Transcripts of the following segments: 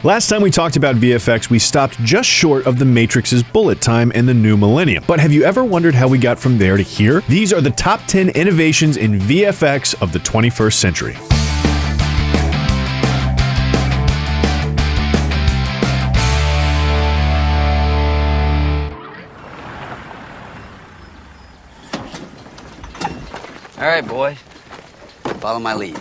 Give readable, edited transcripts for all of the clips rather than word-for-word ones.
Last time we talked about VFX, we stopped just short of The Matrix's bullet time and the new millennium. But have you ever wondered how we got from there to here? These are the top 10 innovations in VFX of the 21st century. All right, boys. Follow my lead.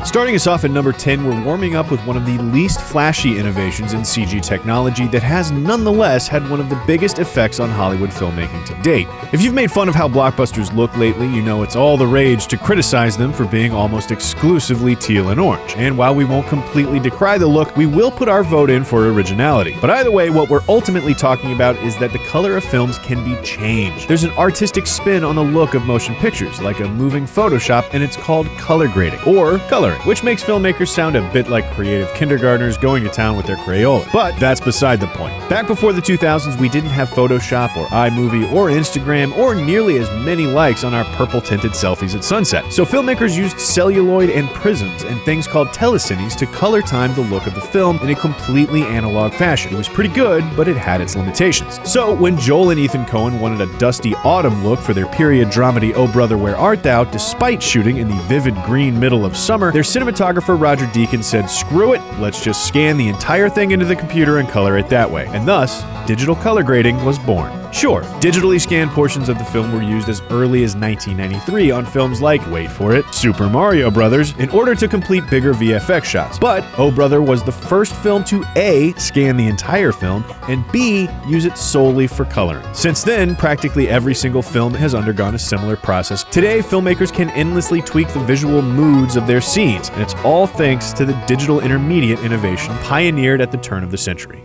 Starting us off at number 10, we're warming up with one of the least flashy innovations in CG technology that has nonetheless had one of the biggest effects on Hollywood filmmaking to date. If you've made fun of how blockbusters look lately, you know it's all the rage to criticize them for being almost exclusively teal and orange. And while we won't completely decry the look, we will put our vote in for originality. But either way, what we're ultimately talking about is that the color of films can be changed. There's an artistic spin on the look of motion pictures, like a moving Photoshop, and it's called color grading, or coloring, which makes filmmakers sound a bit like creative kindergartners going to town with their Crayola. But that's beside the point. Back before the 2000s, we didn't have Photoshop or iMovie or Instagram or nearly as many likes on our purple-tinted selfies at sunset. So filmmakers used celluloid and prisms and things called telecines to color time the look of the film in a completely analog fashion. It was pretty good, but it had its limitations. So when Joel and Ethan Coen wanted a dusty autumn look for their period dramedy Oh Brother Where Art Thou, despite shooting in the vivid green middle of summer, their cinematographer Roger Deakins said, "Screw it, let's just scan the entire thing into the computer and color it that way." And thus, digital color grading was born. Sure, digitally scanned portions of the film were used as early as 1993 on films like, wait for it, Super Mario Bros. In order to complete bigger VFX shots. But Oh Brother was the first film to A, scan the entire film, and B, use it solely for coloring. Since then, practically every single film has undergone a similar process. Today, filmmakers can endlessly tweak the visual moods of their scenes, and it's all thanks to the digital intermediate innovation pioneered at the turn of the century.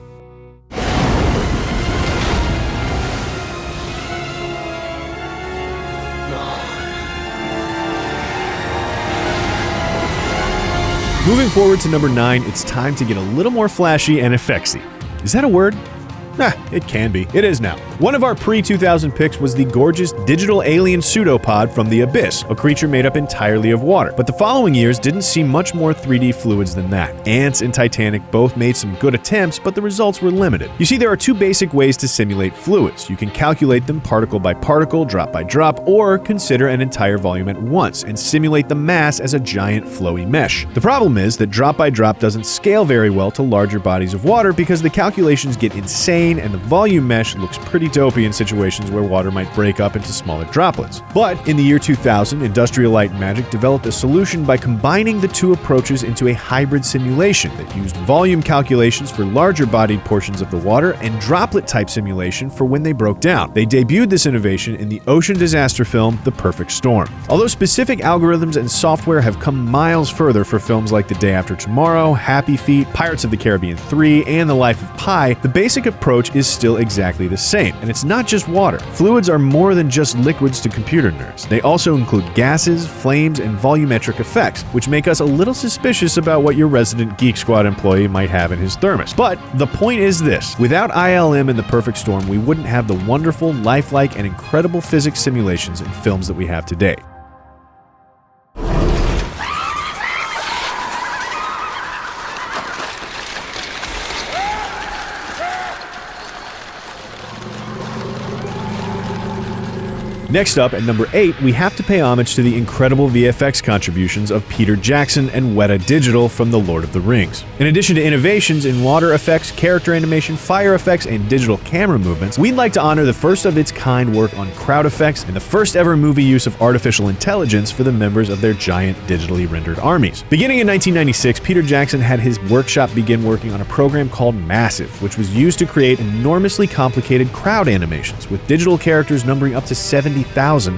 Moving forward to number 9, it's time to get a little more flashy and effectsy. Is that a word? It can be. It is now. One of our pre-2000 picks was the gorgeous digital alien pseudopod from the Abyss, a creature made up entirely of water. But the following years didn't see much more 3D fluids than that. Ants and Titanic both made some good attempts, but the results were limited. You see, there are two basic ways to simulate fluids. You can calculate them particle by particle, drop by drop, or consider an entire volume at once and simulate the mass as a giant flowy mesh. The problem is that drop by drop doesn't scale very well to larger bodies of water because the calculations get insane and the volume mesh looks pretty dopey in situations where water might break up into smaller droplets. But in the year 2000, Industrial Light and Magic developed a solution by combining the two approaches into a hybrid simulation that used volume calculations for larger bodied portions of the water and droplet type simulation for when they broke down. They debuted this innovation in the ocean disaster film The Perfect Storm. Although specific algorithms and software have come miles further for films like The Day After Tomorrow, Happy Feet, Pirates of the Caribbean 3, and The Life of Pi, the basic approach is still exactly the same. And it's not just water. Fluids are more than just liquids to computer nerds. They also include gases, flames, and volumetric effects, which make us a little suspicious about what your resident Geek Squad employee might have in his thermos. But the point is this: without ILM and The Perfect Storm, we wouldn't have the wonderful, lifelike, and incredible physics simulations in films that we have today. Next up, at number 8, we have to pay homage to the incredible VFX contributions of Peter Jackson and Weta Digital from The Lord of the Rings. In addition to innovations in water effects, character animation, fire effects, and digital camera movements, we'd like to honor the first of its kind work on crowd effects and the first ever movie use of artificial intelligence for the members of their giant digitally rendered armies. Beginning in 1996, Peter Jackson had his workshop begin working on a program called Massive, which was used to create enormously complicated crowd animations, with digital characters numbering up to 70,000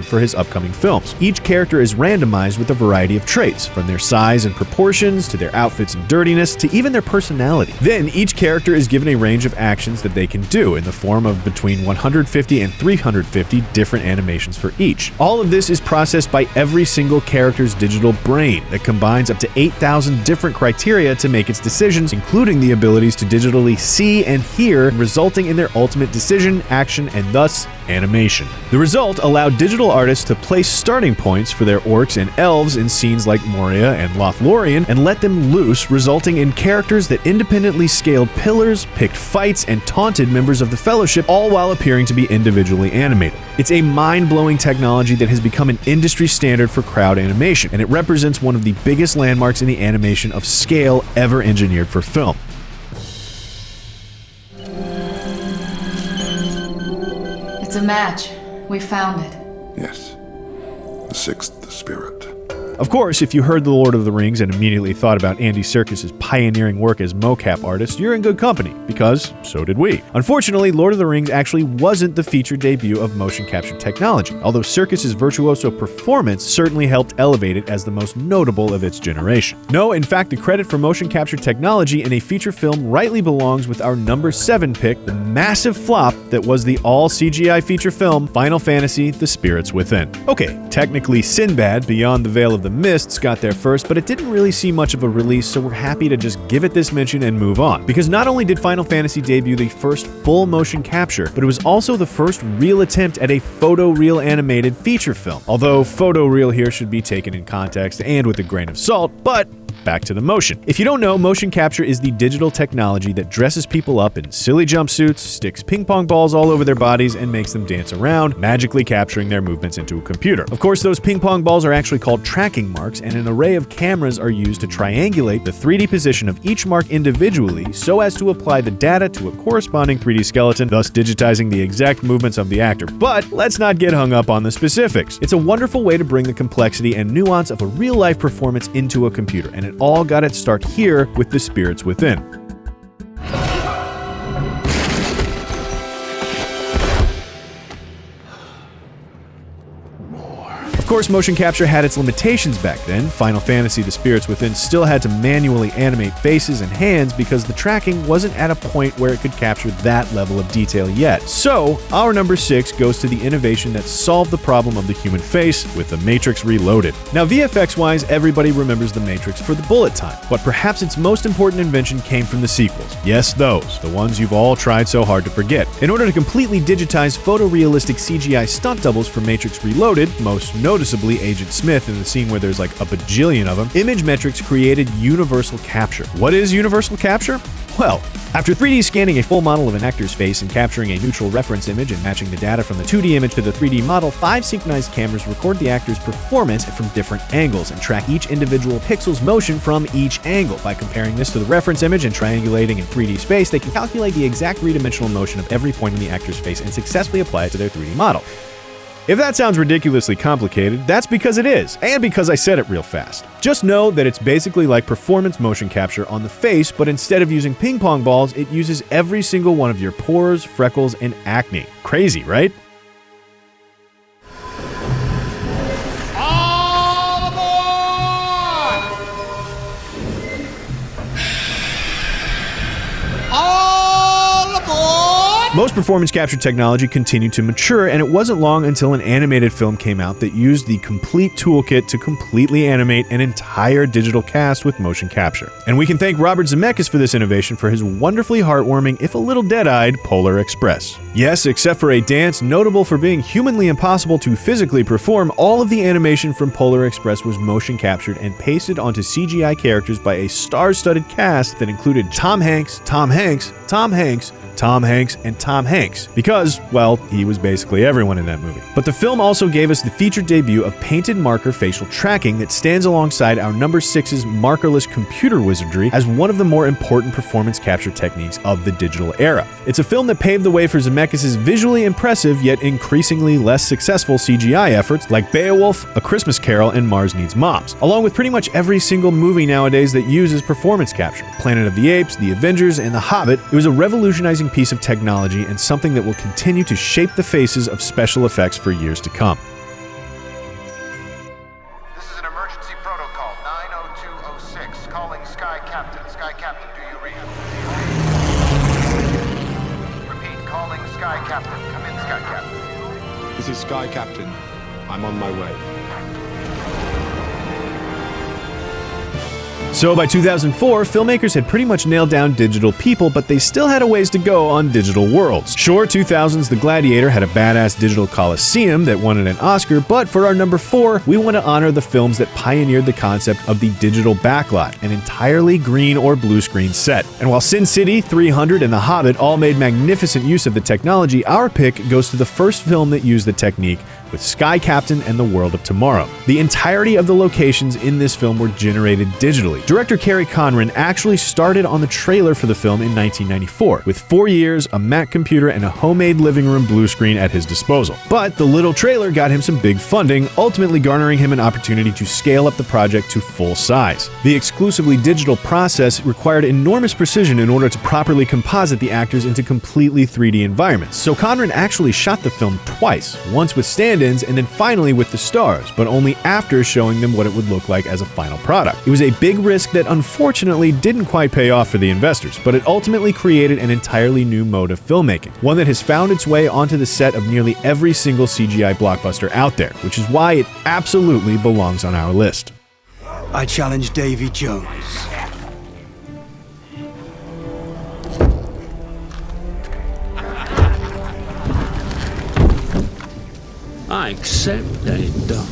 for his upcoming films. Each character is randomized with a variety of traits, from their size and proportions, to their outfits and dirtiness, to even their personality. Then, each character is given a range of actions that they can do in the form of between 150 and 350 different animations for each. All of this is processed by every single character's digital brain that combines up to 8,000 different criteria to make its decisions, including the abilities to digitally see and hear, resulting in their ultimate decision, action, and thus animation. The result allowed digital artists to place starting points for their orcs and elves in scenes like Moria and Lothlorien and let them loose, resulting in characters that independently scaled pillars, picked fights, and taunted members of the Fellowship, all while appearing to be individually animated. It's a mind-blowing technology that has become an industry standard for crowd animation, and it represents one of the biggest landmarks in the animation of scale ever engineered for film. It's a match. We found it. Yes. The sixth spirit. Of course, if you heard The Lord of the Rings and immediately thought about Andy Serkis's pioneering work as mocap artist, you're in good company, because so did we. Unfortunately, Lord of the Rings actually wasn't the feature debut of motion capture technology, although Serkis's virtuoso performance certainly helped elevate it as the most notable of its generation. No, in fact, the credit for motion capture technology in a feature film rightly belongs with our number 7 pick, the massive flop that was the all-CGI feature film Final Fantasy: The Spirits Within. Okay, technically Sinbad, Beyond the Veil of the Mists, got there first, but it didn't really see much of a release, so we're happy to just give it this mention and move on. Because not only did Final Fantasy debut the first full motion capture, but it was also the first real attempt at a photoreal animated feature film. Although photoreal here should be taken in context and with a grain of salt, but back to the motion. If you don't know, motion capture is the digital technology that dresses people up in silly jumpsuits, sticks ping pong balls all over their bodies, and makes them dance around, magically capturing their movements into a computer. Of course, those ping pong balls are actually called tracking marks, and an array of cameras are used to triangulate the 3D position of each mark individually so as to apply the data to a corresponding 3D skeleton, thus digitizing the exact movements of the actor. But let's not get hung up on the specifics. It's a wonderful way to bring the complexity and nuance of a real-life performance into a computer, and it all got its start here with The Spirits Within. Of course, motion capture had its limitations back then. Final Fantasy: The Spirits Within still had to manually animate faces and hands because the tracking wasn't at a point where it could capture that level of detail yet. So, our number 6 goes to the innovation that solved the problem of the human face with The Matrix Reloaded. Now, VFX-wise, everybody remembers The Matrix for the bullet time, but perhaps its most important invention came from the sequels. Yes, those, the ones you've all tried so hard to forget. In order to completely digitize photorealistic CGI stunt doubles for Matrix Reloaded, most notably Agent Smith in the scene where there's like a bajillion of them, Imagemetrics created universal capture. What is universal capture? Well, after 3D scanning a full model of an actor's face and capturing a neutral reference image and matching the data from the 2D image to the 3D model, 5 synchronized cameras record the actor's performance from different angles and track each individual pixel's motion from each angle. By comparing this to the reference image and triangulating in 3D space, they can calculate the exact 3-dimensional motion of every point in the actor's face and successfully apply it to their 3D model. If that sounds ridiculously complicated, that's because it is, and because I said it real fast. Just know that it's basically like performance motion capture on the face, but instead of using ping pong balls, it uses every single one of your pores, freckles, and acne. Crazy, right? Most performance capture technology continued to mature, and it wasn't long until an animated film came out that used the complete toolkit to completely animate an entire digital cast with motion capture. And we can thank Robert Zemeckis for this innovation for his wonderfully heartwarming, if a little dead-eyed, Polar Express. Yes, except for a dance notable for being humanly impossible to physically perform, all of the animation from Polar Express was motion captured and pasted onto CGI characters by a star-studded cast that included Tom Hanks, Tom Hanks, Tom Hanks, Tom Hanks, and Tom Hanks, because, well, he was basically everyone in that movie. But the film also gave us the featured debut of painted marker facial tracking that stands alongside our number 6's markerless computer wizardry as one of the more important performance capture techniques of the digital era. It's a film that paved the way for Zemeckis' visually impressive yet increasingly less successful CGI efforts like Beowulf, A Christmas Carol, and Mars Needs Moms, along with pretty much every single movie nowadays that uses performance capture. Planet of the Apes, The Avengers, and The Hobbit. It was a revolutionizing piece of technology and something that will continue to shape the faces of special effects for years to come. This is an emergency protocol, 90206, calling Sky Captain. Sky Captain, do you read? Repeat, calling Sky Captain. Come in, Sky Captain. This is Sky Captain. I'm on my way. So by 2004, filmmakers had pretty much nailed down digital people, but they still had a ways to go on digital worlds. Sure, 2000's The Gladiator had a badass digital coliseum that won an Oscar, but for our number 4, we want to honor the films that pioneered the concept of the digital backlot, an entirely green or blue screen set. And while Sin City, 300, and The Hobbit all made magnificent use of the technology, our pick goes to the first film that used the technique, with Sky Captain and the World of Tomorrow. The entirety of the locations in this film were generated digitally. Director Cary Conran actually started on the trailer for the film in 1994, with 4 years, a Mac computer, and a homemade living room blue screen at his disposal. But the little trailer got him some big funding, ultimately garnering him an opportunity to scale up the project to full size. The exclusively digital process required enormous precision in order to properly composite the actors into completely 3D environments, so Conran actually shot the film twice, once with stand-ins and then finally with the stars, but only after showing them what it would look like as a final product. It was a big risk that unfortunately didn't quite pay off for the investors, but it ultimately created an entirely new mode of filmmaking, one that has found its way onto the set of nearly every single CGI blockbuster out there, which is why it absolutely belongs on our list. I challenge Davy Jones. I accept that done.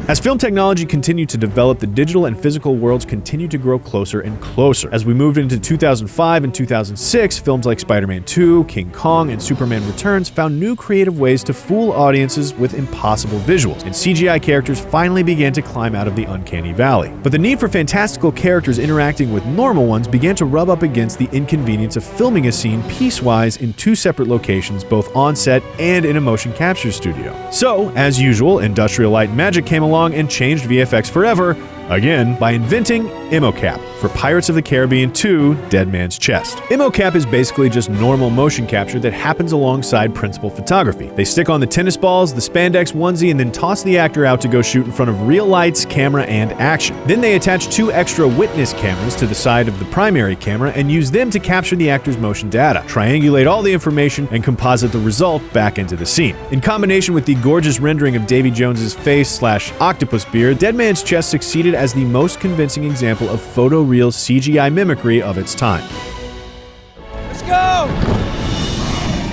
As film technology continued to develop, the digital and physical worlds continued to grow closer and closer. As we moved into 2005 and 2006, films like Spider-Man 2, King Kong, and Superman Returns found new creative ways to fool audiences with impossible visuals, and CGI characters finally began to climb out of the uncanny valley. But the need for fantastical characters interacting with normal ones began to rub up against the inconvenience of filming a scene piecewise in 2 separate locations, both on set and in a motion capture studio. So, as usual, Industrial Light and Magic came along and changed VFX forever, again, by inventing IMMOCAP for Pirates of the Caribbean 2: Dead Man's Chest. IMMOCAP is basically just normal motion capture that happens alongside principal photography. They stick on the tennis balls, the spandex onesie, and then toss the actor out to go shoot in front of real lights, camera, and action. Then they attach 2 extra witness cameras to the side of the primary camera and use them to capture the actor's motion data, triangulate all the information, and composite the result back into the scene. In combination with the gorgeous rendering of Davy Jones's face/octopus beard, Dead Man's Chest succeeded as the most convincing example of photoreal CGI mimicry of its time. Let's go!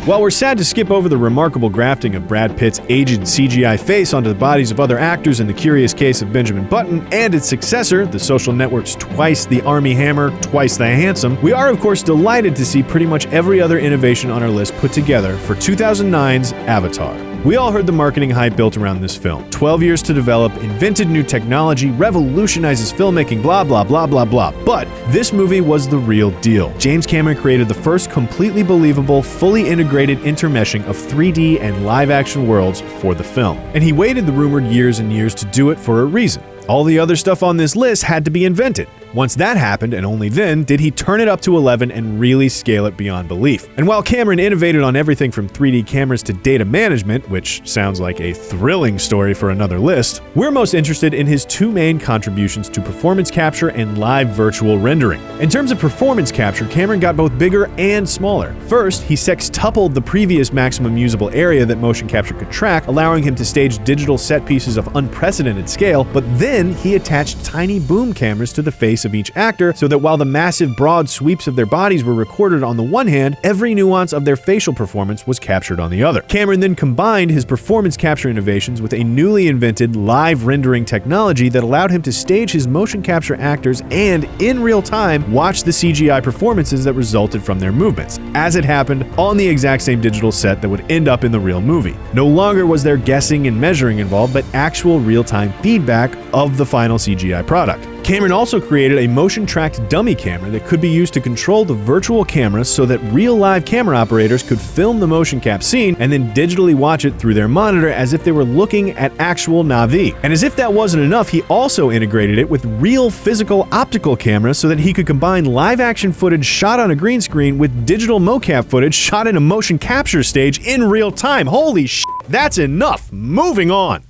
While we're sad to skip over the remarkable grafting of Brad Pitt's aged CGI face onto the bodies of other actors in The Curious Case of Benjamin Button and its successor, The Social Network's twice the Army Hammer, twice the Handsome, we are of course delighted to see pretty much every other innovation on our list put together for 2009's Avatar. We all heard the marketing hype built around this film. 12 years to develop, invented new technology, revolutionizes filmmaking, blah blah blah blah blah. But this movie was the real deal. James Cameron created the first completely believable, fully integrated intermeshing of 3D and live-action worlds for the film. And he waited the rumored years and years to do it for a reason. All the other stuff on this list had to be invented. Once that happened, and only then, did he turn it up to 11 and really scale it beyond belief. And while Cameron innovated on everything from 3D cameras to data management, which sounds like a thrilling story for another list, we're most interested in his 2 main contributions to performance capture and live virtual rendering. In terms of performance capture, Cameron got both bigger and smaller. First, he sextupled the previous maximum usable area that motion capture could track, allowing him to stage digital set pieces of unprecedented scale, but then he attached tiny boom cameras to the face of each actor so that while the massive broad sweeps of their bodies were recorded on the one hand, every nuance of their facial performance was captured on the other. Cameron then combined his performance capture innovations with a newly invented live rendering technology that allowed him to stage his motion capture actors and, in real time, watch the CGI performances that resulted from their movements, as it happened on the exact same digital set that would end up in the real movie. No longer was there guessing and measuring involved, but actual real-time feedback of the final CGI product. Cameron also created a motion-tracked dummy camera that could be used to control the virtual camera so that real live camera operators could film the motion cap scene and then digitally watch it through their monitor as if they were looking at actual Na'vi. And as if that wasn't enough, he also integrated it with real physical optical cameras so that he could combine live-action footage shot on a green screen with digital mocap footage shot in a motion capture stage in real time. Holy shit, that's enough! Moving on!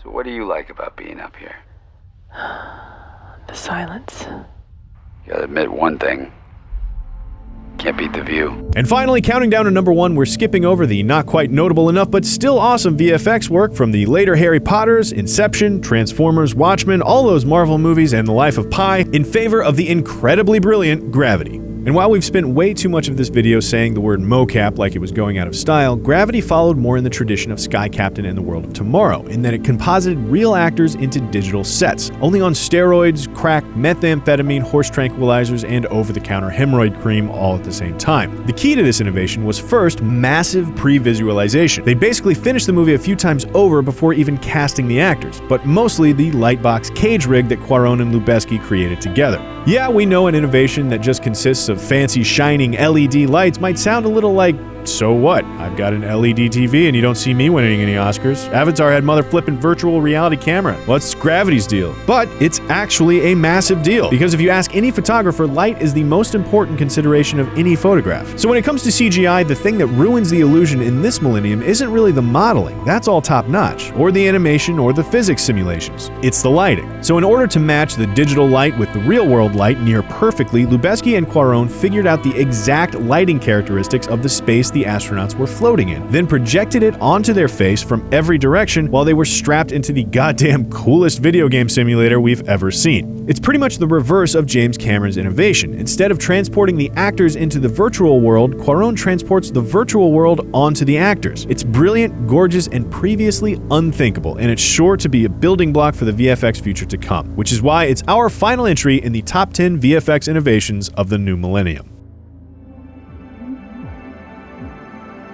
So what do you like about being up here? The silence. You gotta admit one thing. Can't beat the view. And finally, counting down to number 1, we're skipping over the not quite notable enough but still awesome VFX work from the later Harry Potters, Inception, Transformers, Watchmen, all those Marvel movies, and The Life of Pi in favor of the incredibly brilliant Gravity. And while we've spent way too much of this video saying the word mocap like it was going out of style, Gravity followed more in the tradition of Sky Captain and the World of Tomorrow, in that it composited real actors into digital sets, only on steroids, crack, methamphetamine, horse tranquilizers, and over-the-counter hemorrhoid cream all at the same time. The key to this innovation was first, massive pre-visualization. They basically finished the movie a few times over before even casting the actors, but mostly the lightbox cage rig that Cuarón and Lubezki created together. Yeah, we know an innovation that just consists of fancy shining LED lights might sound a little like, so what? I've got an LED TV and you don't see me winning any Oscars. Avatar had mother flipping virtual reality camera. What's Gravity's deal? But it's actually a massive deal, because if you ask any photographer, light is the most important consideration of any photograph. So when it comes to CGI, the thing that ruins the illusion in this millennium isn't really the modeling, that's all top notch, or the animation or the physics simulations. It's the lighting. So in order to match the digital light with the real world light near perfectly, Lubezki and Cuarón figured out the exact lighting characteristics of the space the astronauts were floating in, then projected it onto their face from every direction while they were strapped into the goddamn coolest video game simulator we've ever seen. It's pretty much the reverse of James Cameron's innovation. Instead of transporting the actors into the virtual world, Cuarón transports the virtual world onto the actors. It's brilliant, gorgeous, and previously unthinkable, and it's sure to be a building block for the VFX future to come, which is why it's our final entry in the top 10 VFX innovations of the new millennium.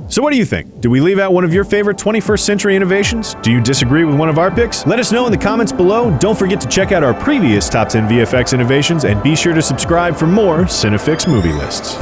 So what do you think? Did we leave out one of your favorite 21st century innovations? Do you disagree with one of our picks? Let us know in the comments below. Don't forget to check out our previous top 10 VFX innovations and be sure to subscribe for more Cinefix movie lists.